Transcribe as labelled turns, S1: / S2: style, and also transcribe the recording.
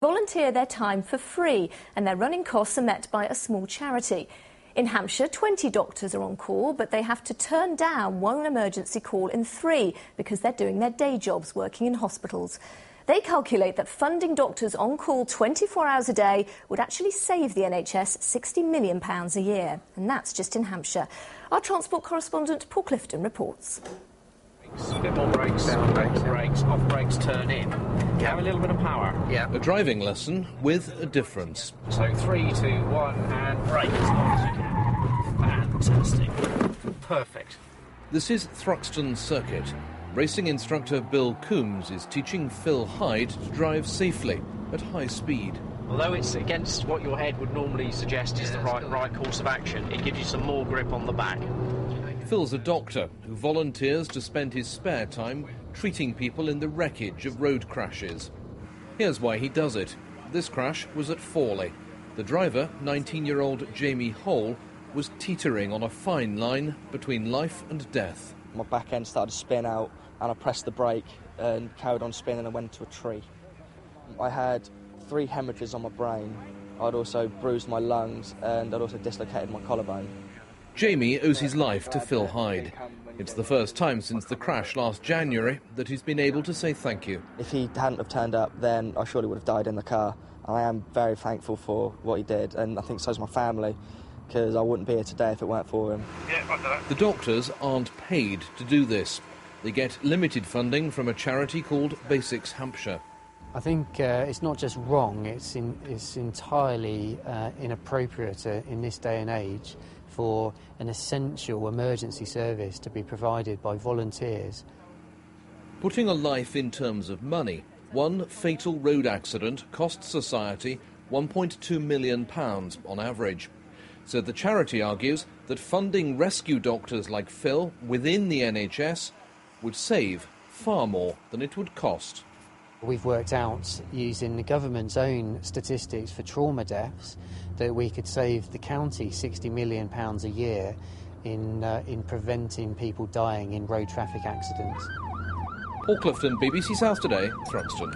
S1: volunteer their time for free, and their running costs are met by a small charity. In Hampshire, 20 doctors are on call, but they have to turn down one emergency call in 3 because they're doing their day jobs working in hospitals. They calculate that funding doctors on call 24 hours a day would actually save the NHS £60 million a year. And that's just in Hampshire. Our transport correspondent Paul Clifton reports.
S2: A bit more brakes, down brakes, off brakes, turn in. Have a little bit of power. Yeah.
S3: A driving lesson with a difference.
S2: So 3, 2, 1 and brake as long as you can. Fantastic. Perfect.
S3: This is Thruxton Circuit. Racing instructor Bill Coombs is teaching Phil Hyde to drive safely at high speed.
S2: Although it's against what your head would normally suggest is the right course of action, it gives you some more grip on the back.
S3: Phil's a doctor who volunteers to spend his spare time treating people in the wreckage of road crashes. Here's why he does it. This crash was at Fawley. The driver, 19-year-old Jamie Hole, was teetering on a fine line between life and death.
S4: My back end started to spin out and I pressed the brake and carried on spinning and went into a tree. I had 3 hemorrhages on my brain. I'd also bruised my lungs and I'd also dislocated my collarbone.
S3: Jamie owes his life to Phil Hyde. It's the first time since the crash last January that he's been able to say thank you.
S4: If he hadn't have turned up, then I surely would have died in the car. I am very thankful for what he did, and I think so's my family, because I wouldn't be here today if it weren't for him.
S3: The doctors aren't paid to do this. They get limited funding from a charity called BASICS Hampshire.
S5: I think it's not just wrong, it's entirely inappropriate in this day and age for an essential emergency service to be provided by volunteers.
S3: Putting a life in terms of money, one fatal road accident cost society £1.2 million on average. So the charity argues that funding rescue doctors like Phil within the NHS would save far more than it would cost.
S5: We've worked out, using the government's own statistics for trauma deaths, that we could save the county £60 million a year in preventing people dying in road traffic accidents.
S3: Paul Clifton, BBC South Today, Thruxton.